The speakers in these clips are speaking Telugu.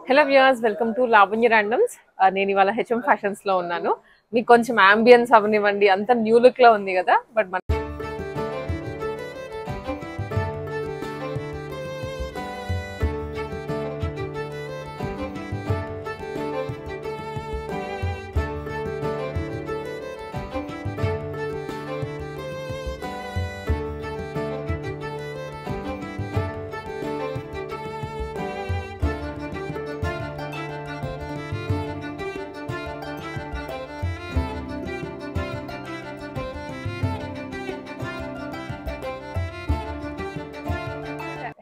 Hello viewers, welcome to Lavanya randoms. నేను ఇవాళ హెచ్ఎం ఫ్యాషన్స్ లో ఉన్నాను. మీకు కొంచెం అంబియన్స్ అవనివ్వండి, అంత న్యూ లుక్ లో ఉంది కదా. బట్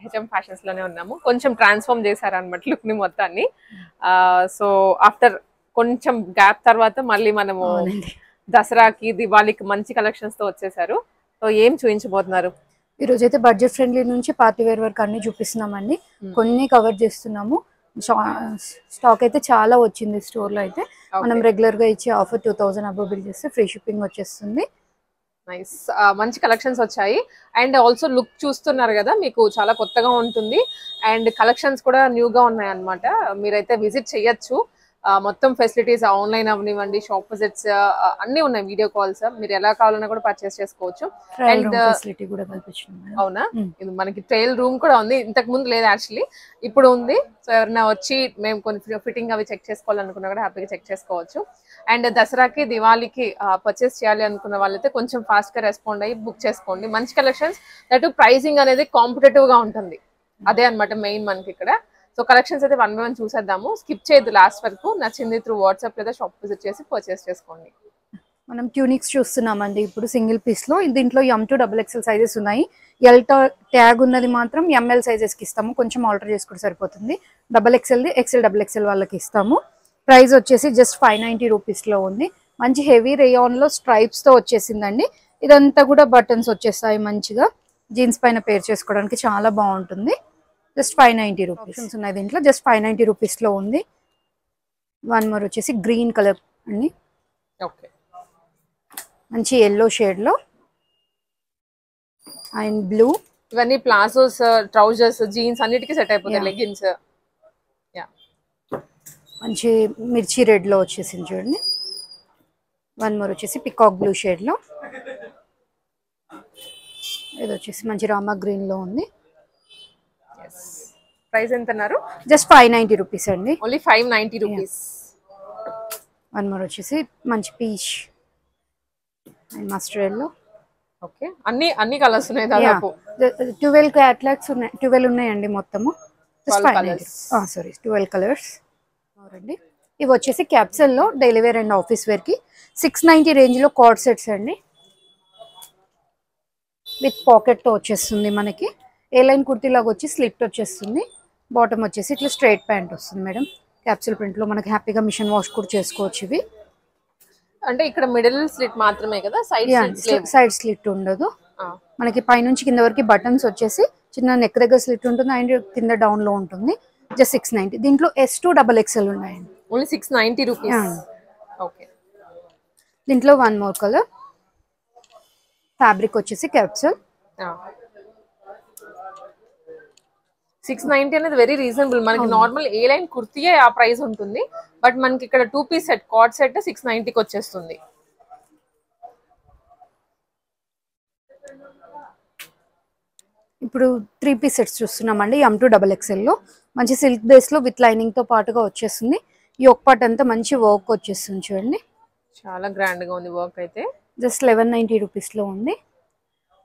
హెచ్ఎం ఫ్యాషన్స్ లోనే ఉన్నాము. కొంచెం ట్రాన్స్ఫార్మ్ చేశారనమాట లుక్ ని మొత్తాన్ని. సో ఆఫ్టర్ కొంచెం గ్యాప్ తర్వాత మళ్ళీ మనము దసరాకి దివాళీకి మంచి కలెక్షన్స్ తో వచ్చేసారు. సో ఏం చూపించబోతున్నారు ఈ రోజు అయితే? బడ్జెట్ ఫ్రెండ్లీ నుంచి పార్టీ వేర్ వరకు అన్ని చూపిస్తున్నామండి. కొన్ని కవర్ చేస్తున్నాము. స్టాక్ అయితే చాలా వచ్చింది స్టోర్ లో. అయితే మనం రెగ్యులర్ గా ఇచ్చే ఆఫర్ 2000 అబౌవ్ బిల్ చేస్తే ఫ్రీ షిప్పింగ్ వచ్చేస్తుంది. నైస్, మంచి కలెక్షన్స్ వచ్చాయి. అండ్ ఆల్సో లుక్ చూస్తున్నారు కదా, మీకు చాలా కొత్తగా ఉంటుంది. అండ్ కలెక్షన్స్ కూడా న్యూగా ఉన్నాయి అన్నమాట. మీరైతే విజిట్ చేయొచ్చు. మొత్తం ఫెసిలిటీస్ ఆన్లైన్ అవనివ్వండి, షాప్ విజిట్స్ అన్ని ఉన్నాయి, వీడియో కాల్స్, మీరు ఎలా కావాలన్నా కూడా పర్చేస్ చేసుకోవచ్చు. అండ్ ఫెసిలిటీ కూడా కల్పించాము. అవునా, ఇది మనకి ట్రయల్ రూమ్ కూడా ఉంది. ఇంతకు ముందు లేదు యాక్చువల్లీ, ఇప్పుడు ఉంది. సో ఎవరైనా వచ్చి మేము కొన్ని ఫిట్టింగ్ అవి చెక్ చేసుకోవాలనుకున్నా కూడా హ్యాపీగా చెక్ చేసుకోవచ్చు. అండ్ దసరాకి దివాళీకి పర్చేస్ చేయాలి అనుకున్న వాళ్ళైతే కొంచెం ఫాస్ట్ గా రెస్పాండ్ అయ్యి బుక్ చేసుకోండి. మంచి కలెక్షన్స్, దట్ ప్రైసింగ్ అనేది కాంపిటేటివ్ గా ఉంటుంది. అదే అనమాట మెయిన్ మనకి ఇక్కడ. సో కలెక్షన్స్ అయితే వన్ బై వన్ చూసేద్దాము. స్కిప్ చేయొద్దు లాస్ట్ వరకు. నచ్చింది త్రూ వాట్సాప్ లేదా షాప్ విజిట్ చేసి పర్చేస్ చేసుకోండి. మనం ట్యూనిక్స్ చూస్తున్నామండి ఇప్పుడు సింగిల్ పీస్ లో. దీంట్లో M2 XXL సైజెస్ ఉన్నాయి. ఎల్ ట్యాగ్ ఉన్నది మాత్రం ML సైజెస్ కి ఇస్తాము. కొంచెం ఆల్టర్ చేసుకుంటే సరిపోతుంది. XXL ది XXL వాళ్ళకి ఇస్తాము. ప్రైస్ వచ్చేసి జస్ట్ 590 రూపీస్ లో ఉంది. మంచి హెవీ రేయాన్ లో స్ట్రైప్స్ తో వచ్చేసిందండి. ఇదంతా కూడా బటన్స్ వచ్చేస్తాయి. మంచిగా జీన్స్ పైన పేర్ చేసుకోవడానికి చాలా బాగుంటుంది. జస్ట్ 590 రూపీస్ ఉన్నాయి దీంట్లో. జస్ట్ 590 రూపీస్ లో ఉంది. వన్ మోర్ వచ్చేసి గ్రీన్ కలర్ అండి. ఓకే, మంచి ఎల్లో షేడ్ లో అండ్ బ్లూ. ఇవన్నీ ప్లాజోస్, ట్రౌజర్స్, జీన్స్ అన్నిటికీ సెట్ అయిపోతాయి. లెగిన్స్. మంచి మిర్చి రెడ్ లో వచ్చేసింది చూడండి. వన్ మోర్ వచ్చేసి పికాక్ బ్లూ షేడ్ లో. ఇది వచ్చేసి మంచి రామా గ్రీన్ లో ఉంది. ప్రైస్ ఎంత అన్నారు? జస్ట్ 590 రూపీస్ అండి. Only 590 rupees. వన్ మోర్ వచ్చేసి మంచి పీచ్ అండ్ మస్టర్డ్ లో. ఓకే, అన్ని కలర్స్ ఉన్నాయి దాదాపు. 12 క్యాట్లాగ్స్ ఉన్నాయి. 12 ఉన్నాయండి మొత్తము. సారీ, 12 కలర్స్ అండి. ఇవి వచ్చేసి క్యాప్సల్ లో daily wear and office wear కి 690 రేంజ్ లో కార్డ్ సెట్స్ అండి. విత్ పాకెట్ తో వచ్చేస్తుంది మనకి. ఏ లైన్ కుర్తీ లాగా వచ్చి స్లిట్ వచ్చేస్తుంది. బాటమ్ వచ్చేసి ఇట్లా స్ట్రైట్ ప్యాంట్ వస్తుంది మేడం. క్యాప్సల్ ప్రింట్ లో మనకి హ్యాపీగా మిషన్ వాష్ కూడా చేసుకోవచ్చు. ఇవి అంటే ఇక్కడ మిడిల్ స్లిట్ మాత్రమే కదా, సైడ్ స్లిట్ ఉండదు మనకి. పైనుంచి కింద వరకు బటన్స్ వచ్చేసి చిన్న నెక్ దగ్గర స్లిట్ ఉంటుంది అండ్ కింద డౌన్ లో ఉంటుంది. జస్ట్ 690. దీంట్లో S2 XXL ఉన్నాయండి. Only 690 rupees. ఓకే, దీంట్లో వన్ మోర్ కలర్. ఫ్యాబ్రిక్ వచ్చేసి క్యాప్సల్. 690 అనేది వెరీ రీజనబుల్. మనకి నార్మల్ ఏ లైన్ కుర్తీయే ఆ ప్రైస్ ఉంటుంది. బట్ మనకి ఇక్కడ 2 పీస్ సెట్, కార్డ్ సెట్ 690కి వచ్చేస్తుంది. ఇప్పుడు 3 పీస్ సెట్స్ చూస్తున్నామండి. M2 XXL లో మంచి సిల్క్ బేస్ లో విత్ లైనింగ్ తో పాటుగా వచ్చేస్తుంది. ఈ ఒక పార్ట్ అంతా మంచి వర్క్ వచ్చేస్తుంది చూడండి. చాలా గ్రాండ్ గా ఉంది వర్క్ అయితే. జస్ట్ 1190 రూపీస్ లో ఉంది.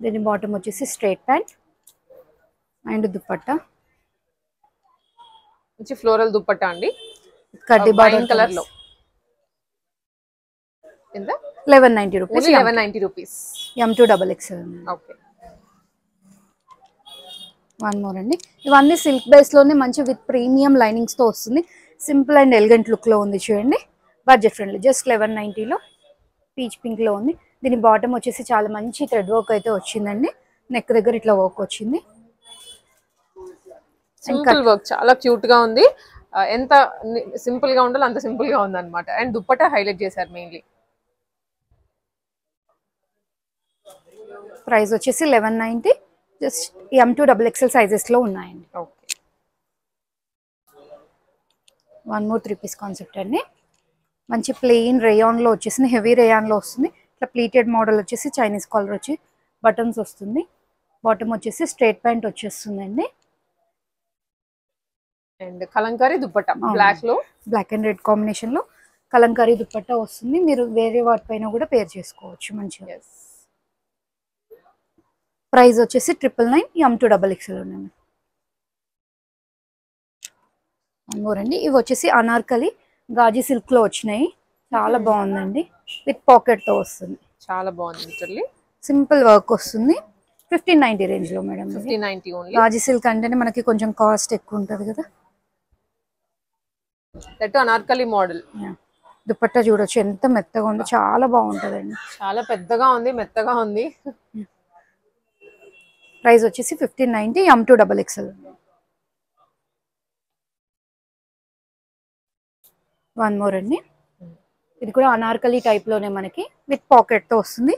దీని బాటమ్ వచ్చేసి స్ట్రైట్ ప్యాంట్ అండ్ దుపట్టా. మంచి ఫ్లోరల్ దుపట్టా అండి, కడ్డీ బార్డర్ కలర్ లో. ఎంత? 1190 rupees. 1190 rupees. M2 XXL. Okay, one more అండి. ఇవన్నీ సిల్క్ బేస్ లోనే మంచి విత్ ప్రీమియం లైనింగ్స్ తో వస్తుంది. సింపుల్ అండ్ ఎలిగెంట్ లుక్ లో ఉంది చూడండి. Budget friendly. జస్ట్ 1190 లో పీచ్ పింక్ లో ఉంది. దీని బాటమ్ వచ్చేసి చాలా మంచి థ్రెడ్ వర్క్ అయితే వచ్చిందండి. నెక్ దగ్గర ఇట్లా వర్క్ వచ్చింది. సింపుల్ వర్క్, చాలా క్యూట్ గా ఉంది. ఎంత సింపుల్ గా ఉండాలో అంత సింపుల్ గా ఉంది అనమాట. అండ్ దుప్పట్టా హైలైట్ చేశారు మెయిన్లీ. ప్రైస్ వచ్చేసి 1190. జస్ట్ M2 XXL సైజెస్ లో ఉన్నాయండి. Okay, one more 3 piece concept అండి. మంచి ప్లెయిన్ రేయాన్లో వచ్చేసింది, హెవీ రేయాన్లో వస్తుంది. ఇట్లా ప్లీటెడ్ మోడల్ వచ్చేసి చైనీస్ కాలర్ వచ్చి బటన్స్ వస్తుంది. బాటమ్ వచ్చేసి స్ట్రైట్ ప్యాంట్ వచ్చేస్తుందండి. అండ్ కలంకారీ దుపట్టా బ్లాక్ లో, బ్లాక్ అండ్ రెడ్ కాంబినేషన్ లో కలంకారీ దుపట్టా వస్తుంది. మీరు వేరే వాటిపైన కూడా పేర్ చేసుకోవచ్చు మంచిగా. ప్రైస్ వచ్చేసి 999 M2XXL ఉన్నాయి. అండి ఇవి వచ్చేసి అనార్కలి గాజీ సిల్క్ లో వచ్చినాయి. చాలా బాగుందండి. విత్ పాకెట్ తో వస్తుంది. చాలా బాగుంది లిటరల్లీ. సింపుల్ వర్క్ వస్తుంది. 1590 రేంజ్ లో మేడం. 1590 ఓన్లీ. గాజీ సిల్క్ అంటేనే మనకి కొంచెం కాస్ట్ ఎక్కువ ఉంటది కదా. That Anarkali model. దుపట్టా చూడొచ్చు ఎంత మెత్తగా ఉందో, చాలా బాగుంటదండి. చాలా పెద్దగా ఉంది, మెత్తగా ఉంది. ప్రైస్ వచ్చేసి 1590 M2XXL. వన్ మోర్ అండి. ఇది కూడా అనార్కలి టైప్ లోనే మనకి విత్ పాకెట్ తో వస్తుంది.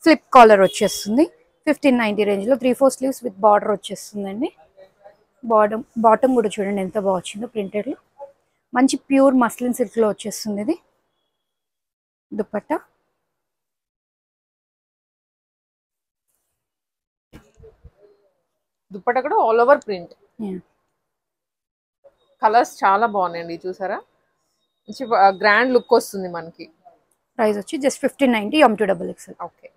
ఫ్లిప్ కాలర్ వచ్చేస్తుంది. 1590 రేంజ్ లో 3/4 స్లీవ్స్ విత్ బార్డర్ వచ్చేస్తుందండి. బాటమ్ కూడా చూడండి ఎంత బాగా వచ్చిందో ప్రింటెడ్ లో. మంచి ప్యూర్ మస్లిన్ సిల్క్ లో వచ్చేస్తుంది ఇది దుపట్టా. దుపట్టా కూడా ఆల్ ఓవర్ ప్రింట్. కలర్స్ చాలా బాగున్నాయండి చూసారా, మంచి గ్రాండ్ లుక్ వస్తుంది మనకి. ప్రైస్ వచ్చి just 1590 M2XXL. Okay.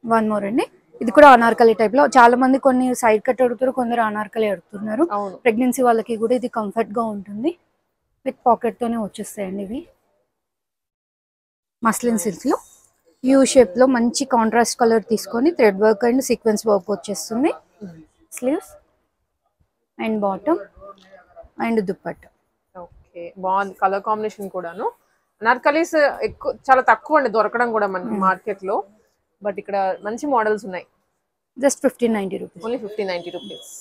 One more అండి. ఇది కూడా అనార్కలి టైప్ లో. చాలా మంది కొన్ని సైడ్ కట్ అడుగుతారు, కొందరు అనార్కలి అడుగుతున్నారు. ప్రెగ్నెన్సీ వాళ్ళకి కూడా ఇది కంఫర్ట్ గా ఉంటుంది. విత్ పాకెట్ తోనే వచ్చేస్తాయండి ఇవి. మస్లిన్ సిల్క్ లో యూ షేప్ లో మంచి కాంట్రాస్ట్ కలర్ తీసుకొని thread work and sequence work వచ్చేస్తుంది. Sleeves and bottom and dupatta. Okay, బాగుంది కలర్ కాంబినేషన్ కూడాను. అనార్కలీస్ ఎక్కువ చాలా తక్కువ అండి దొరకడం కూడా మనకి మార్కెట్ లో. బట్ ఇక్కడ మంచి మోడల్స్ ఉన్నాయి. Just 1590 rupees. Only 1590 rupees.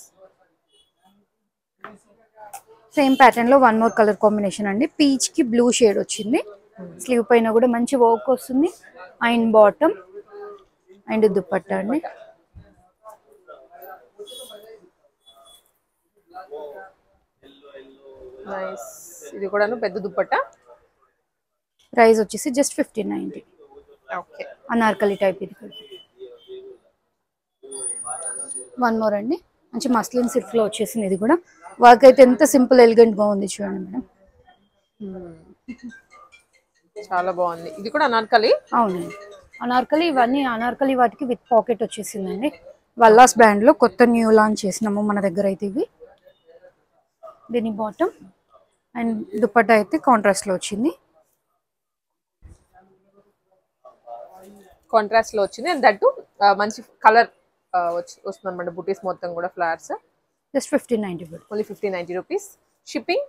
Same pattern లో వన్ మోర్ కలర్ కాంబినేషన్ అండి. పీచ్ కి బ్లూ షేడ్ వచ్చింది. స్లీవ్ పైన కూడా మంచి వర్క్ వస్తుంది. అండ్ బాటమ్ అండ్ దుపట్టా అండి. నైస్. ఇది కూడాను పెద్ద దుపట్టా. ప్రైస్ వచ్చేసి జస్ట్ 1590. ఓకే. అనార్కలి టైప్ ఇది. వన్ మోర్ అండి. మంచి మస్లిన్ సిల్క్ లో వచ్చేసింది. ఇది కూడా వర్క్ అయితే ఎంత సింపుల్ ఎలిగెంట్ గా ఉంది చూడండి మేడం. చాలా బాగుంది. ఇది కూడా అనార్కలి. అవునండి అనార్కలి. ఇవన్నీ అనార్కలి వాటికి విత్ పాకెట్ వచ్చేసిందండి. వల్లాస్ బ్రాండ్ లో కొత్త న్యూ లాంచ్ చేసినాము మన దగ్గర అయితే ఇవి. దీని బాటమ్ అండ్ దుపట్టా అయితే కాంట్రాస్ట్ లో వచ్చింది. కాంట్రాస్ట్ లో వచ్చింది. అండ్ దట్టు మంచి కలర్ వస్తుంది అనమాట. బుటీస్ మొత్తం కూడా flowers. Just 1590. Only 1590 rupees. Shipping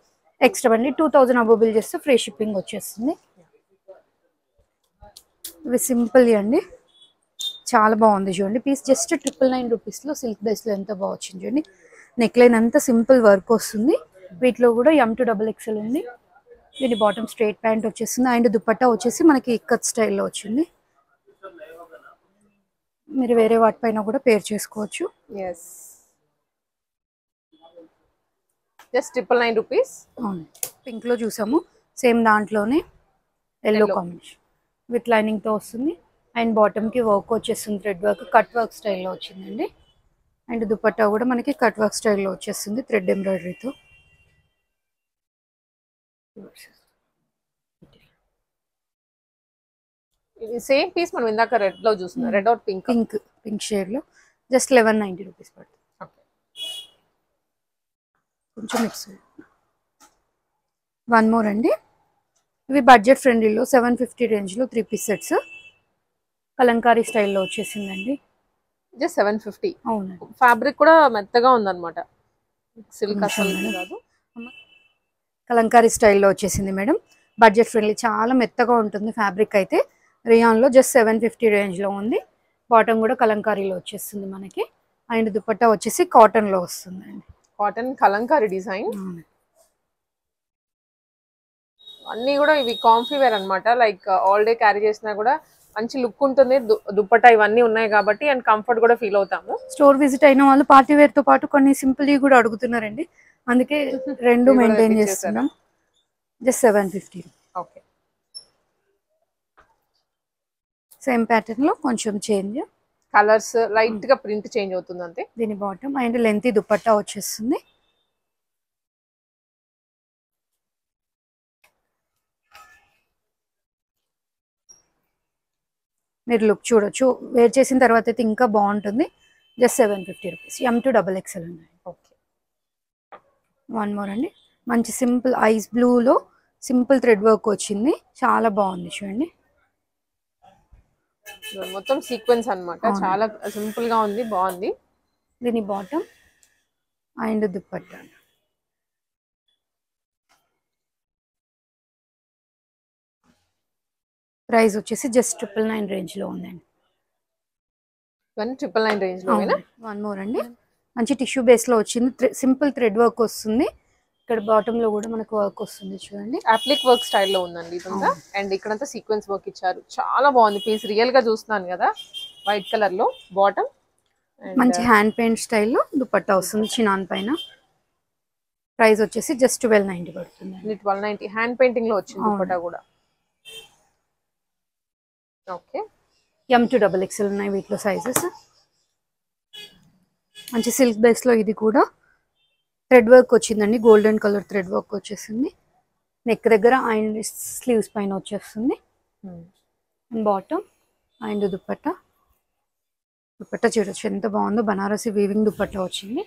extra అండి. 2000 అబోవ్ బిల్ చేస్తే ఫ్రీ షిప్పింగ్ వచ్చేస్తుంది. ఇవి సింపుల్ అండి. చాలా బాగుంది చూడండి పీస్. జస్ట్ 999 రూపీస్ లో సిల్క్ బేస్ లో ఎంత బాగా వచ్చింది చూడండి. నెక్ లైన్ అంతా సింపుల్ వర్క్ వస్తుంది. వీటిలో కూడా M2XXL ఉంది. దీని బాటమ్ స్ట్రైట్ ప్యాంట్ వచ్చేస్తుంది. అండ్ దుపట్టా వచ్చేసి మనకి ఇక్కత్ స్టైల్లో వచ్చింది. మీరు వేరే వాటిపైన కూడా పేర్ చేసుకోవచ్చు. Just 999 rupees. పింక్ లో చూసాము. సేమ్ దాంట్లోనే ఎల్లో కాంబినేషన్ విత్ లైనింగ్ తో వస్తుంది. అండ్ బాటమ్ కి వర్క్ వచ్చేస్తుంది. థ్రెడ్ వర్క్ కట్ వర్క్ స్టైల్లో వచ్చిందండి. అండ్ దుపట్టా కూడా మనకి కట్ వర్క్ స్టైల్లో వచ్చేస్తుంది థ్రెడ్ ఎంబ్రాయిడరీతో. ఇది సేమ్ పీస్ మనం ఇందాక రెడ్ లో చూస్తున్నాం. Red or pink. Pink shade లో జస్ట్ 1190 రూపీస్ పడుతుంది. కొంచెం మిక్స్. వన్ మోర్ అండి. ఇవి బడ్జెట్ ఫ్రెండ్లీలో 750 రేంజ్ లో 3 పీస్ సెట్స్ కలంకారీ స్టైల్లో వచ్చేసిందండి. జస్ట్ 750. అవునండి. ఫ్యాబ్రిక్ కూడా మెత్తగా ఉందన్నమాట. సిల్క్ అసలు కాదు. కలంకారీ స్టైల్లో వచ్చేసింది మేడం. బడ్జెట్ ఫ్రెండ్లీ చాలా మెత్తగా ఉంటుంది ఫ్యాబ్రిక్ అయితే. రియాన్ లో జస్ట్ 750 రేంజ్ లో ఉంది. బాటమ్ కూడా కలంకారీలో వచ్చేస్తుంది మనకి. అండ్ దుపట్టా వచ్చేసి కాటన్ లో వస్తుందండి. Cotton Kalamkari design. అన్ని కూడా ఇవి కాంఫీ వేర్ అనమాట. లైక్ ఆల్ డే క్యారీ చేసినా కూడా మంచి లుక్ ఉంటుంది. దుపట్టా ఇవన్నీ ఉన్నాయి కాబట్టి అండ్ కంఫర్ట్ కూడా ఫీల్ అవుతాము. స్టోర్ విజిట్ అయిన వాళ్ళు పార్టీ వేర్ తో పాటు కొన్ని సింపుల్ కూడా అడుగుతున్నారండి. అందుకే రెండు ఇది కూడా మెయింటైన్ తెప్పించేసారా? చేస్తున్నాం. జస్ట్ 750. ఓకే. సేమ్ ప్యాటర్న్ లో కొంచెం చేంజ్. కలర్స్ లైట్ గా ప్రింట్ చేంజ్ అవుతుంది అంతే. దీని బాటమ్ అండ్ లెంతీ దుపట్టా వచ్చేస్తుంది. మీరు లుక్ చూడొచ్చు, వేర్ చేసిన తర్వాత అయితే ఇంకా బాగుంటుంది. Just 750 rupees. M2XXL ఉన్నాయి. ఓకే. వన్ మోర్ అండి, మంచి సింపుల్ ఐస్ బ్లూలో సింపుల్ థ్రెడ్ వర్క్ వచ్చింది, చాలా బాగుంది చూడండి. మొత్తం సీక్వెన్స్ అన్నమాట, అవును. చాలా సింపుల్ గా ఉంది, బాగుంది. దీని బాటమ్ అండ్ దుపట్టా. ప్రైస్ వచ్చేసి జస్ట్ 999 రేంజ్ లో ఉందండి. 999 రేంజ్ లో. వన్ మోర్ అండి, మంచి టిష్యూ బేస్ లో వచ్చింది, సింపుల్ థ్రెడ్ వర్క్ వస్తుంది. ఇక్కడ బాటమ్ లో కూడా మనకు వర్క్ వస్తుంది చూడండి. అప్లిక్ వర్క్ స్టైల్లో ఉందండి ఇదంతా. అండ్ ఇక్కడంతా సీక్వెన్స్ వర్క్ ఇచ్చారు, చాలా బాగుంది పీస్. రియల్ గా చూస్తున్నాను కదా, వైట్ కలర్ లో బాటమ్. మంచి హ్యాండ్ పెయింట్ స్టైల్లో దుపట్టా వస్తుంది చినాన్ పైన. ప్రైస్ వచ్చేసి జస్ట్ 1290 పడుతుంది. 1290 హ్యాండ్ పెయింటింగ్ లో వచ్చింది దుపట్టా కూడా. ఓకే. M2XXL ఉన్నాయి వీటిలో సైజెస్. మంచి సిల్క్ బేస్ లో ఇది కూడా థ్రెడ్ వర్క్ వచ్చిందండి, గోల్డెన్ కలర్ థ్రెడ్ వర్క్ వచ్చేసింది. నెక్ దగ్గర అండ్ స్లీవ్స్ పైన వచ్చేస్తుంది. Bottom and dupatta. దుపట్టా చూడొచ్చు ఎంత బాగుందో, బనారసి వీవింగ్ దుపట్టా వచ్చింది.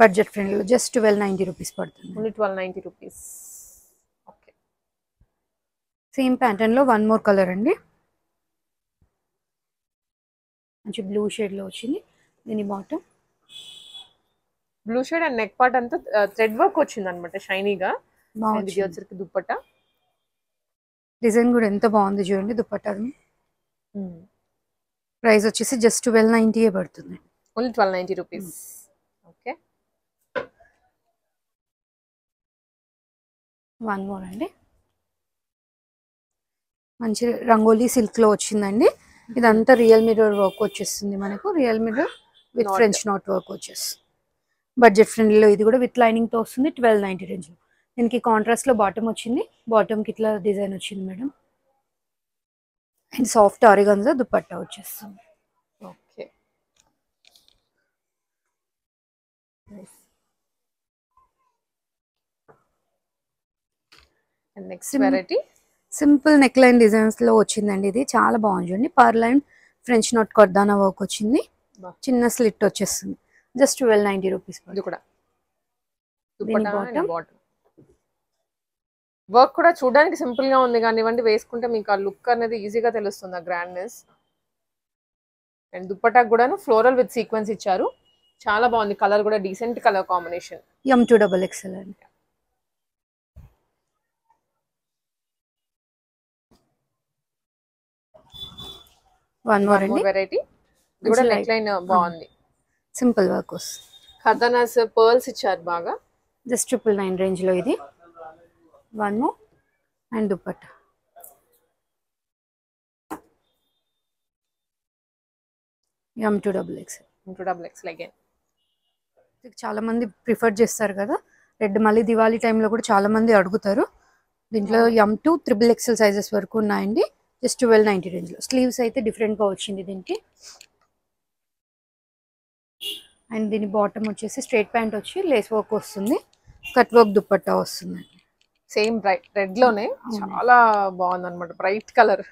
బడ్జెట్ ఫ్రెండ్లీ, జస్ట్ 1290 రూపీస్ పడుతుంది. 1290 రూపీస్. ఓకే. సేమ్ ప్యాటర్న్ లో వన్ మోర్ కలర్ అండి, మంచి బ్లూ షేడ్ లో వచ్చింది. దీని bottom blue shade and neck part అంతా థ్రెడ్ వర్క్ వచ్చింది అనమాట షైనీగా. ఇది వచ్చరికి దుపట్టా. డిజైన్ కూడా ఎంత బాగుంది చూడండి దుపట్టా. ప్రైస్ వచ్చేసి జస్ట్ 1290 పడుతుంది. Only 1290 rupees. Okay. One more అండి, మంచి రంగోలీ సిల్క్ లో వచ్చిందండి. ఇదంతా రియల్ మిర్రర్ వర్క్ వచ్చేస్తుంది మనకు, real mirror with French knot work వచ్చేస్తుంది. బడ్జెట్ ఫ్రెండ్లీలో ఇది కూడా విత్ లైనింగ్ తో వస్తుంది, 1290 రేంజ్ లో. దీనికి కాంట్రాస్ట్ లో బాటమ్ వచ్చింది, బాటమ్ కి ఇట్లా డిజైన్ వచ్చింది madam. And soft organza dupatta వచ్చేస్తుంది. Okay. Next variety simple neck line designs లో వచ్చిందండి, ఇది చాలా బాగుంది చూడండి. పర్ లైన్ ఫ్రెంచ్ నాట్ కర్దానా వర్క్ వచ్చింది, చిన్న స్లిట్ వచ్చేస్తుంది. Just 1290 rupees. ఇది కూడా వర్క్ కూడా చూడడానికి సింపుల్ గా ఉంది కానివ్వండి, వేసుకుంటే మీకు ఆ లుక్ అనేది ఈజీగా తెలుస్తుంది, ఆ గ్రాండ్నెస్. అండ్ దుపట్టాకు కూడా ఫ్లోరల్ విత్ సీక్వెన్స్ ఇచ్చారు, చాలా బాగుంది. కలర్ కూడా డీసెంట్ కలర్ కాంబినేషన్. M2XXL అండి. వన్ మోర్ అండి, వెరైటీ. ఇది కూడా నెక్ లైన్ బాగుంది, సింపుల్ వర్క్ వస్తుంది. ఖర్దానాస్ పర్ల్స్ ఇచ్చారు బాగా. జస్ట్ 999 రేంజ్ లో ఇది. One more and dupatta. M2XXL again. చాలా మంది ప్రిఫర్ చేస్తారు కదా రెడ్, మళ్ళీ దివాళీ టైంలో కూడా చాలా మంది అడుగుతారు. దీంట్లో M2XXL సైజెస్ వరకు ఉన్నాయండి, జస్ట్ 1290 రేంజ్ లో. స్లీవ్స్ అయితే డిఫరెంట్ గా వచ్చింది దీనికి. అండ్ దీని బాటమ్ వచ్చేసి స్ట్రైట్ ప్యాంట్ వచ్చి లేస్ వర్క్ వస్తుంది, కట్ వర్క్ దుపట్టా వస్తుంది. సేమ్ రెడ్ లోనే చాలా బాగుంది అనమాట, బ్రైట్ కలర్.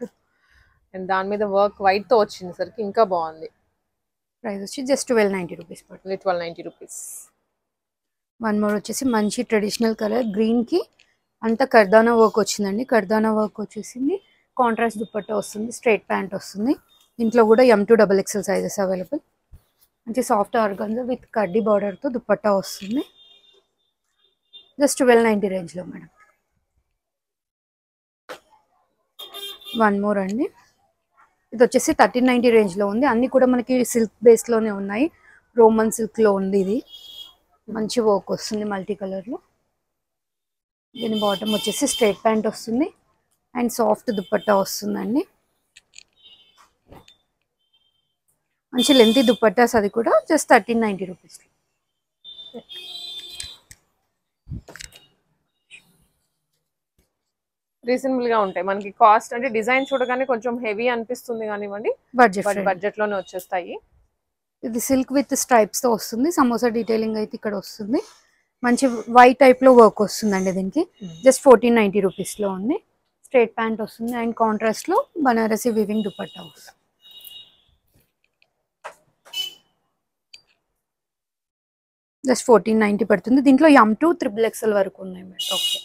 అండ్ దాని మీద వర్క్ వైట్ తో వచ్చింది సరికి ఇంకా బాగుంది. ప్రైస్ వచ్చి జస్ట్ 1290 రూపీస్ పడుతుంది. 1290 రూపీస్. వన్ మోర్ వచ్చేసి మంచి ట్రెడిషనల్ కలర్ గ్రీన్ కి అంతా కర్దానా వర్క్ వచ్చిందండి. కర్దానా వర్క్ వచ్చేసింది, కాంట్రాస్ట్ దుపట్టా వస్తుంది, స్ట్రైట్ ప్యాంట్ వస్తుంది. దీంట్లో కూడా M2XXL సైజెస్ అవైలబుల్. మంచి సాఫ్ట్ ఆర్గాన్జా విత్ కడ్డీ బార్డర్ తో దుపట్టా వస్తుంది, జస్ట్ 1290 రేంజ్ లో మేడం. వన్ మోర్ అండి, ఇది వచ్చేసి 1390 రేంజ్ లో ఉంది. అన్ని కూడా మనకి సిల్క్ బేస్ లోనే ఉన్నాయి, రోమన్ సిల్క్ లో ఉంది. ఇది మంచి వర్క్ వస్తుంది మల్టీ కలర్ లో. దీని బాటమ్ వచ్చేసి స్ట్రైట్ ప్యాంట్ వస్తుంది అండ్ సాఫ్ట్ దుపట్టా వస్తుందండి. మంచి లెంతీ దుపట్టాస్, అది కూడా జస్ట్ 1390 రూపీస్. రీజనబుల్ గా ఉంటాయి మనకి. కాస్ట్ అంటే డిజైన్ చూడగానే కొంచెం హెవీ అనిపిస్తుంది కానివ్వండి, బట్ బడ్జెట్ లోనే వచ్చేస్తాయి. ఇది సిల్క్ విత్ స్ట్రైప్స్ తో వస్తుంది. సమోసా డీటెయిలింగ్ అయితే ఇక్కడ వస్తుంది. మంచి వైట్ టైప్ లో వర్క్ వస్తుందండి దీనికి. జస్ట్ 1490 రూపీస్ లో ఉంది. స్ట్రైట్ ప్యాంట్ వస్తుంది అండ్ కాంట్రాస్ట్ లో బనారసి వివింగ్ దుపట్టా వస్తుంది. జస్ట్ 1490 పడుతుంది. దీంట్లో M2 XXL వరకు ఉన్నాయి madam. Okay.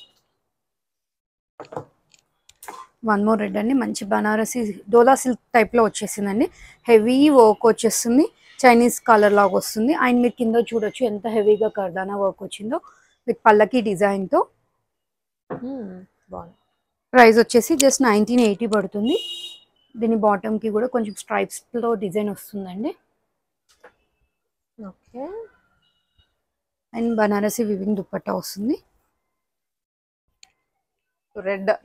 One more red అండి, మంచి బనారసి డోలా సిల్క్ టైప్ లో వచ్చేసిందండి. హెవీ వర్క్ వచ్చేస్తుంది, చైనీస్ కలర్ లాగా వస్తుంది. అండ్ మీరు కింద చూడొచ్చు ఎంత హెవీగా కర్దానా వర్క్ వచ్చిందో విత్ పల్లకి డిజైన్ తో. బాగుంది. ప్రైస్ వచ్చేసి జస్ట్ 1980 పడుతుంది. దీని బాటమ్ కి కూడా కొంచెం స్ట్రైప్స్ లో డిజైన్ వస్తుందండి. Okay. And Banarasi weaving dupatta వస్తుంది.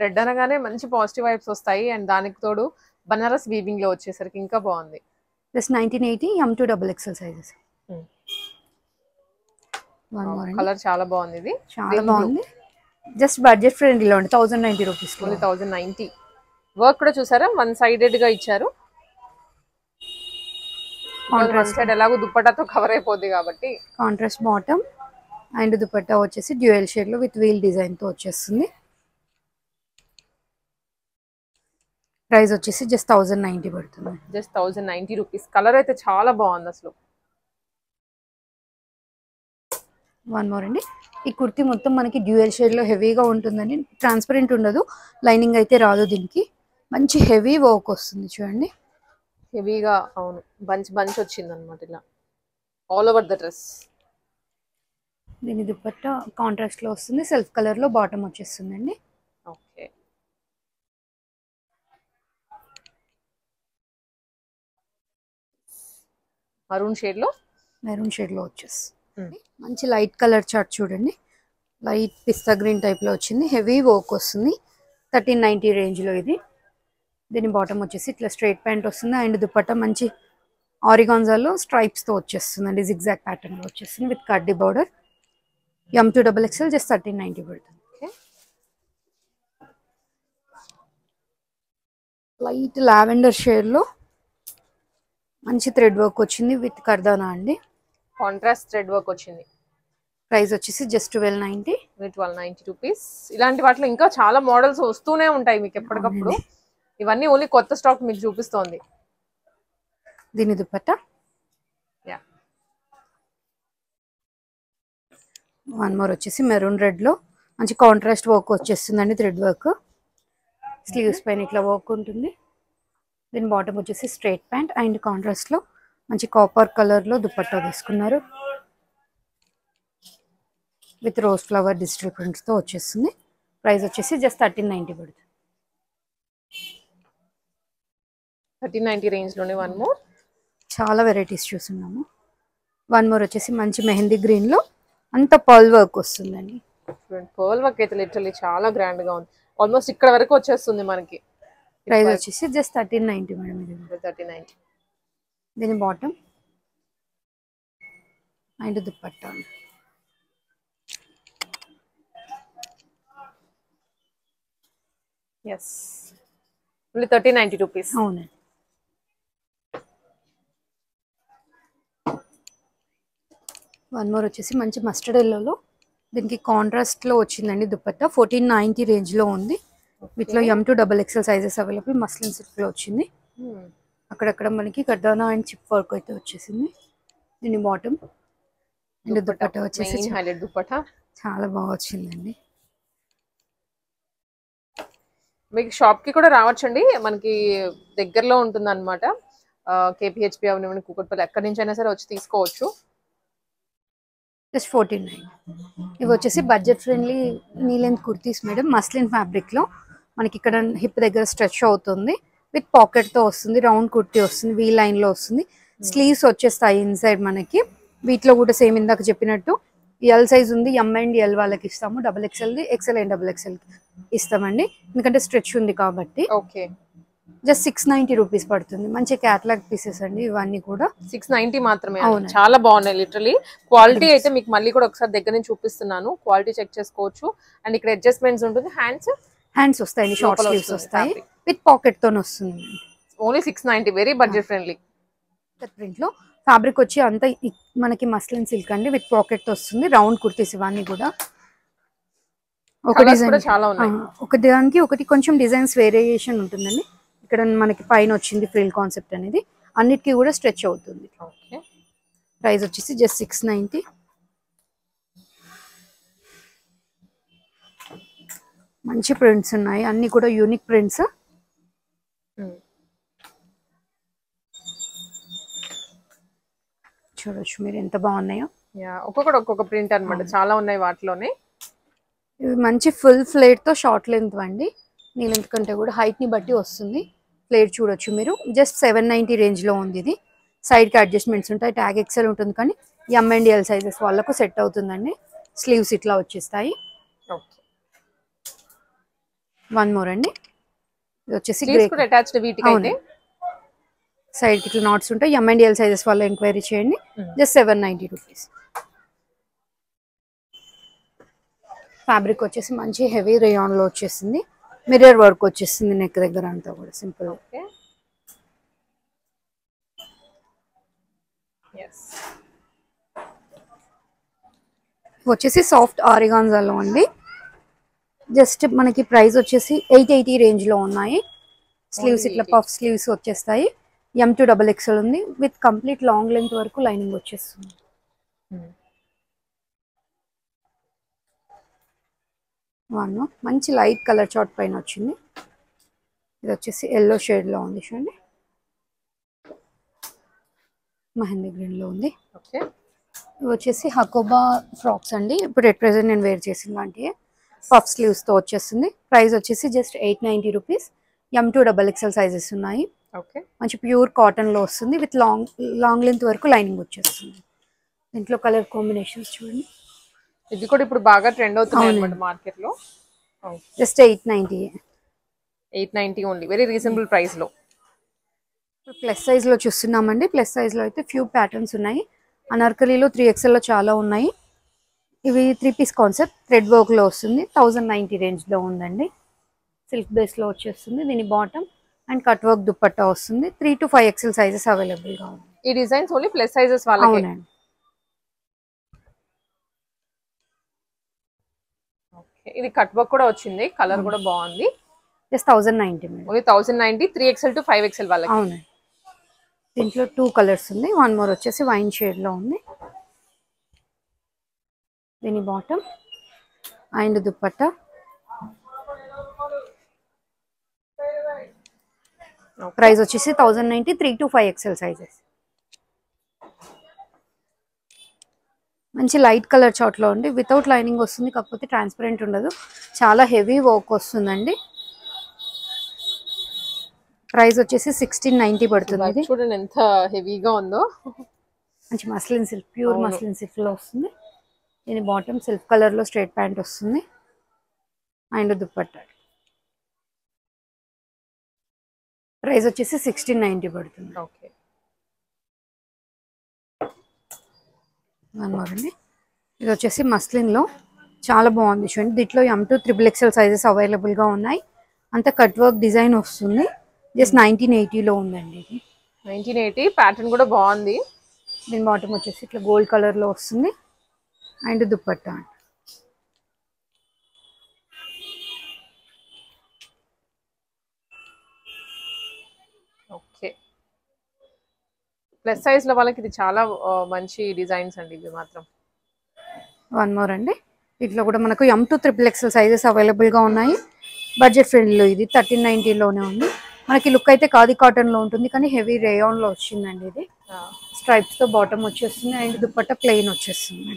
రెడ్ అనగానే మంచి పాజిటివ్ వైబ్స్ వస్తాయి. అండ్ దానికి తోడు బనారస్ వీవింగ్ లో వచ్చేసరికి ఇంకా బాగుంది. Just 1980 M2 XXL sizes. Colour చాలా బాగుంది. ఇది చాలా బాగుంది. జస్ట్ బడ్జెట్ ఫ్రెండ్లీలో ఉంది. 1090 రూపీస్. 1090. వర్క్ కూడా చూసారా, వన్ సైడెడ్ గా ఇచ్చారు. వన్ సైడ్ ఎలాగో దుప్పటాతో కవర్ అయిపోద్ది కాబట్టి. కాంట్రాస్ట్ బాటమ్ అండ్ దుపట్టా వచ్చేసి డ్యూయల్ షేడ్ లో విత్ వీల్ డిజైన్ తో వచ్చేస్తుంది. ప్రైస్ వచ్చేసి జస్ట్ 1090 పడుతుంది. Just 1090 rupees. కలర్ అయితే చాలా బాగుంది అసలు. వన్ మోర్ అండి, ఈ కుర్తీ మొత్తం మనకి డ్యూయల్ షేడ్ లో హెవీగా ఉంటుందండి. ట్రాన్స్పరెంట్ ఉండదు, లైనింగ్ అయితే రాదు దీనికి. మంచి హెవీ వర్క్ వస్తుంది చూడండి. హెవీగా, అవును, బంచ్ వచ్చింది అనమాట ఇలా ఆల్ ఓవర్ ద డ్రెస్. దీని దుపట్టా కాంట్రాస్ట్ లో వస్తుంది. సెల్ఫ్ కలర్ లో బాటమ్ వచ్చేస్తుందండి. ఓకే. మెరూన్ షేడ్ లో వచ్చేస్తుంది. మంచి లైట్ కలర్ చార్ట్ చూడండి. లైట్ పిస్తా గ్రీన్ టైప్ లో వచ్చింది. హెవీ వర్క్ వస్తుంది. 1390 రేంజ్ లో ఇది. దీని బాటమ్ వచ్చేసి ఇట్లా స్ట్రైట్ ప్యాంట్ వస్తుంది. అండ్ దుపట్టా మంచి ఆరిగాన్జాలో స్ట్రైప్స్ తో వచ్చేస్తుంది అండి. జిగ్జాగ్ ప్యాటర్న్ లో వచ్చేస్తుంది విత్ కడ్డీ బార్డర్. M2 XXL జస్ట్ 1390 పడుతుంది. లైట్ లావెండర్ షేడ్ లో మంచి థ్రెడ్ వర్క్ వచ్చింది విత్ కర్దానా అండి. కాంట్రాస్ట్ థ్రెడ్ వర్క్ వచ్చింది. ప్రైస్ వచ్చేసి జస్ట్ 1290 రూపీస్. ఇలాంటి వాటిలో ఇంకా చాలా మోడల్స్ వస్తూనే ఉంటాయి మీకు ఎప్పటికప్పుడు. ఇవన్నీ ఓన్లీ కొత్త స్టాక్ మీకు చూపిస్తోంది. దీని దుపట్టా వన్ మోర్ వచ్చేసి మెరూన్ రెడ్ లో మంచి కాంట్రాస్ట్ వర్క్ వచ్చేస్తుందండి. థ్రెడ్ వర్క్ స్లీవ్స్ పైన ఇట్లా వర్క్ ఉంటుంది. దీని బాటమ్ వచ్చేసి స్ట్రైట్ ప్యాంట్ అండ్ కాంట్రాస్ట్ లో మంచి కాపర్ కలర్ లో దుపట్టా తీసుకున్నారు with rose flower digital prints తో వచ్చేస్తుంది. ప్రైస్ వచ్చేసి జస్ట్ 1390 పడుతుంది. 1390 రేంజ్ లోనే వన్ మోర్. చాలా వెరైటీస్ చూస్తున్నాము. వన్ మోర్ వచ్చేసి మంచి మెహందీ గ్రీన్ లో అంత పర్ల్ వర్క్ వస్తుందండి. పర్ల్ వర్క్ అయితే లిటరల్లీ చాలా గ్రాండ్ గా ఉంది. ఆల్మోస్ట్ ఇక్కడ వరకు వచ్చేస్తుంది మనకి. ప్రైస్ వచ్చేసి జస్ట్ 1390 మేడం. ఇది 1390. దీని bottom and dupatta. Yes, only 1390 rupees. అవునండి. వన్ మోర్ వచ్చేసి మంచి మస్టర్డ్ ఎల్లోలో దీనికి కాంట్రాస్ట్ లో వచ్చిందండి దుపట్టా. 1490 రేంజ్ లో ఉంది. వీటిలో M2 XXL sizes available. Muslin silk లో వచ్చింది. అక్కడక్కడ మనకి కర్దానా అండ్ చిప్ వర్క్ అయితే వచ్చేసింది. దీని బాటమ్ అండ్ దుపట్టా వచ్చేసి హైలైట్ దుపట్టా చాలా బాగా వచ్చిందండి. మీకు షాప్ కి కూడా రావచ్చండి, మనకి దగ్గరలో ఉంటుంది అనమాట. KPHP అవనివ్వండి, కూకట్పల్లి, ఎక్కడి నుంచి అయినా సరే వచ్చి తీసుకోవచ్చు. జస్ట్ 1490. ఇవి వచ్చేసి budget friendly knee length kurtis madam. Muslin fabric లో మనకి ఇక్కడ హిప్ దగ్గర స్ట్రెచ్ అవుతుంది విత్ పాకెట్ తో వస్తుంది. రౌండ్ కుర్తీ వస్తుంది, వీ లైన్ లో వస్తుంది. స్లీవ్స్ వచ్చేస్తాయి ఇన్సైడ్ మనకి. వీటిలో కూడా సేమ్ ఇందాక చెప్పినట్టు ఎల్ సైజ్ ఉంది. M అండ్ L వాళ్ళకి ఇస్తాము. XXL the XL and XXL ఇస్తామండి, ఎందుకంటే స్ట్రెచ్ ఉంది కాబట్టి. ఓకే. జస్ట్ 690 రూపీస్ పడుతుంది. మంచి క్యాటలాగ్ పీసెస్ అండి ఇవన్నీ కూడా. 690 మాత్రమే. చాలా బాగున్నాయి లిటరలీ. క్వాలిటీ అయితే మీకు మళ్ళీ కూడా ఒకసారి దగ్గర నుంచి చూపిస్తున్నాను, క్వాలిటీ చెక్ చేసుకోవచ్చు. అండ్ ఇక్కడ అడ్జస్ట్మెంట్స్ ఉంటుంది. హ్యాండ్స్ వస్తాయి, షార్ట్ స్లీవ్స్ వస్తాయి, విత్ పాకెట్ తో వస్తుంది. Only 690, very budget friendly. Print లో ఫ్యాబ్రిక్ వచ్చి అంతా మనకి మస్లిన్ సిల్క్ అండి, విత్ పాకెట్ తో వస్తుంది. రౌండ్ కుర్తీస్ ఇవన్నీ కూడా. ఒక డిజైన్ చాలా ఉన్నాయి, ఒక దానికి ఒకటి కొంచెం డిజైన్స్ వేరియేషన్ ఉంటుందండి. ఇక్కడ మనకి పైన వచ్చింది ఫ్రిల్ కాన్సెప్ట్ అనేది, అన్నిటికీ కూడా స్ట్రెచ్ అవుతుంది. ప్రైస్ వచ్చేసి జస్ట్ 690. మంచి ప్రింట్స్ ఉన్నాయి, అన్ని కూడా యూనిక్ ప్రింట్స్. చూడొచ్చు మీరు ఎంత బాగున్నాయో. ఒక్కొక్కటి ఒక్కొక్క ప్రింట్ అన్నమాట, చాలా ఉన్నాయి వాటిలోనే. ఇవి మంచి ఫుల్ ఫ్లేట్ తో షార్ట్ లెంత్ అండి, నీ లెంత్ కంటే కూడా హైట్ ని బట్టి వస్తుంది. ప్లేట్ చూడొచ్చు మీరు, జస్ట్ 790 రేంజ్ లో ఉంది ఇది. సైడ్ కి అడ్జస్ట్మెంట్స్ ఉంటాయి, ట్యాగ్ ఎక్సెల్ ఉంటుంది, కానీ M&L సైజెస్ వాళ్ళకు సెట్ అవుతుందండి. స్లీవ్స్ ఇట్లా వచ్చేస్తాయి. వన్ మోర్ అండి, ఇది వచ్చేసి సైడ్ కి ఇట్లా నాట్స్ ఉంటాయి. M&L సైజెస్ వాళ్ళు ఎంక్వైరీ చేయండి. Just 790 rupees. ఫ్యాబ్రిక్ వచ్చేసి మంచి హెవీ రేయాన్ లో వచ్చేసింది, మిర్రర్ వర్క్ వచ్చేసింది నెక్ దగ్గర అంతా కూడా సింపుల్. వచ్చేసి సాఫ్ట్ ఆరిగాన్జాలో అండి. జస్ట్ మనకి ప్రైస్ వచ్చేసి 880 రేంజ్ లో ఉన్నాయి. స్లీవ్స్ ఇట్లా పఫ్ స్లీవ్స్ వచ్చేస్తాయి. M2XXL ఉంది, విత్ కంప్లీట్ లాంగ్ లెంత్ వరకు లైనింగ్ వచ్చేస్తుంది. మంచి లైట్ కలర్ చార్ట్ పైన వచ్చింది. ఇది వచ్చేసి ఎల్లో షేడ్ లో ఉంది చూడండి, మెహందీ గ్రీన్ లో ఉంది. ఇవి వచ్చేసి హకోబా ఫ్రాక్స్ అండి, ఇప్పుడు ఎట్ ప్రెజెంట్ నేను వేర్ చేసిన వాటి పఫ్ స్లీవ్స్ తో వచ్చేస్తుంది. ప్రైస్ వచ్చేసి జస్ట్ 890 రూపీస్. M2XXL సైజెస్ ఉన్నాయి. మంచి ప్యూర్ కాటన్ లో వస్తుంది, విత్ లాంగ్ లెంత్ వరకు లైనింగ్ వచ్చేస్తుంది. దీంట్లో కలర్ కాంబినేషన్స్ చూడండి. ఇది కూడా ఇప్పుడు బాగా ట్రెండ్ అవుతుంది అన్నమాట మార్కెట్ లో. Just 890 only, very reasonable price లో. ప్లస్ సైజ్ లో చూస్తున్నామండి. ప్లస్ సైజ్ లో అయితే ఫ్యూ ప్యాటర్న్స్ ఉన్నాయి. అనార్కలీలో 3XL లో చాలా ఉన్నాయి. ఇవి 3 పీస్ కాన్సెప్ట్ థ్రెడ్ వర్క్ లో వస్తుంది. 1090 రేంజ్ లో ఉందండి. సిల్క్ బేస్ లో వచ్చేస్తుంది. దీని bottom and cut work dupatta వస్తుంది. 3 to 5XL సైజెస్ అవైలబుల్ గా ఉంది. ఈ డిజైన్స్ ఓన్లీ ప్లస్ సైజెస్ వాళ్ళకి. అవునండి. ఇది కట్ వర్క్ కూడా వచ్చింది, కలర్ కూడా బాగుంది. Just 1090 only 1090, 3XL to 5XL వాళ్ళకి. అవునండి. దీంట్లో 2 కలర్స్ ఉంది. వన్ మోర్ వచ్చేసి వైన్ షేడ్ లో ఉంది. దీని బాటమ్ అండ్ దుపట్టా. ప్రైస్ వచ్చేసి 1090, 3 to 5XL సైజెస్. మంచి లైట్ కలర్ చార్ట్ లో ఉంది, వితౌట్ లైనింగ్ వస్తుంది, కాకపోతే ట్రాన్స్పరెంట్ ఉండదు. చాలా హెవీ వర్క్ వస్తుందండి. ప్రైస్ వచ్చేసి 1690 పడుతుంది. చూడండి ఎంత హెవీగా ఉందో. మంచి muslin silk, pure muslin silk లో వస్తుంది. దీని బాటమ్ సిల్క్ కలర్ లో స్ట్రైట్ ప్యాంట్ వస్తుంది అండ్ దుపట్టా. ప్రైస్ వచ్చేసి 1690 పడుతుంది. ఓకే, అండి. ఇది వచ్చేసి మస్లిన్ లో చాలా బాగుంది చూడండి. దీంట్లో M2XXL సైజెస్ అవైలబుల్ గా ఉన్నాయి. అంత కట్ వర్క్ డిజైన్ వస్తుంది. జస్ట్ 1980 లో ఉందండి. ఇది 1980. ప్యాటర్న్ కూడా బాగుంది. దీని బాటమ్ వచ్చేసి ఇట్లా గోల్డ్ కలర్ లో వస్తుంది and dupatta. Okay, plus size లో వాళ్ళకి ఇది చాలా మంచి డిజైన్స్ అండి ఇవి మాత్రం. వన్ మోర్ అండి. ఇట్లా కూడా మనకు M2XXL సైజెస్ అవైలబుల్ గా ఉన్నాయి. బడ్జెట్ ఫ్రెండ్లీలో ఇది 1390 లోనే ఉంది. మనకి లుక్ అయితే ఖాదీ కాటన్ లో ఉంటుంది, కానీ హెవీ రేయాన్ లో వచ్చిందండి. ఇది స్ట్రైప్స్ తో బాటమ్ వచ్చేస్తుంది అండ్ దుపట్టా ప్లెయిన్ వచ్చేస్తుంది.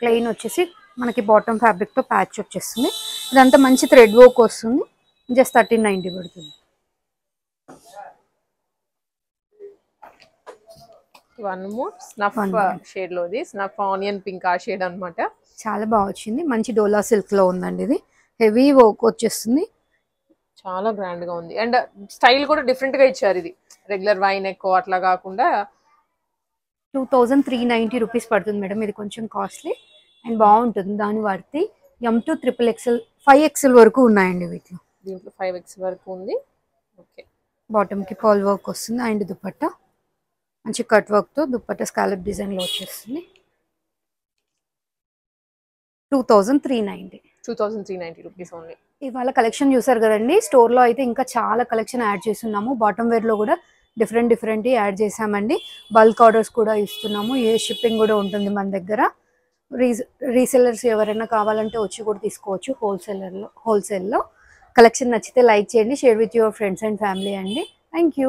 ప్లెయిన్ వచ్చేసి మనకి బాటమ్ ఫ్యాబ్రిక్ తో ప్యాచ్ వచ్చేస్తుంది. ఇదంతా మంచి థ్రెడ్ వర్క్ వస్తుంది. జస్ట్ 1390 పడుతుంది. వన్ మోర్ స్నఫ్ షేడ్ లోది, స్నఫ్ ఆనియన్ పింక్ ఆ షేడ్ అన్నమాట. చాలా బాగా వచ్చింది. మంచి డోలా సిల్క్ లో ఉందండి. ఇది హెవీ వర్క్ వచ్చేస్తుంది. చాలా గ్రాండ్ గా ఉంది. అండ్ స్టైల్ కూడా డిఫరెంట్ గా ఇచ్చారు. ఇది రెగ్యులర్ వైన్ ఎక్కువ అట్లా కాకుండా 2390 రూపీస్ పడుతుంది మేడం. ఇది కొంచెం కాస్ట్లీ అండ్ బాగుంటుంది. దాని వాడితే M2 XXL 5XL వరకు ఉన్నాయండి వీటిలో. దీంట్లో 5x వరకు ఉంది. ఓకే, బాటమ్ కి పాల్ వర్క్ వస్తుంది అండ్ దుపట్టా మంచి కట్ వర్క్ తో దుపట్టా స్కాలప్ డిజైన్ లో వచ్చేస్తుంది. 2390 రూపీస్ ఓన్లీ. ఇవాళ కలెక్షన్ చూసారు కదండి. స్టోర్ లో అయితే ఇంకా చాలా కలెక్షన్ యాడ్ చేస్తున్నాము. బాటమ్ వేర్ లో కూడా డిఫరెంట్ యాడ్ చేసామండి. బల్క్ ఆర్డర్స్ కూడా ఇస్తున్నాము. ఏ షిప్పింగ్ కూడా ఉంటుంది మన దగ్గర. రీసెల్లర్స్ ఎవరైనా కావాలంటే వచ్చి కూడా తీసుకోవచ్చు హోల్సేల్లో. కలెక్షన్ నచ్చితే లైక్ చేయండి, share with your friends and family అండి. Thank you.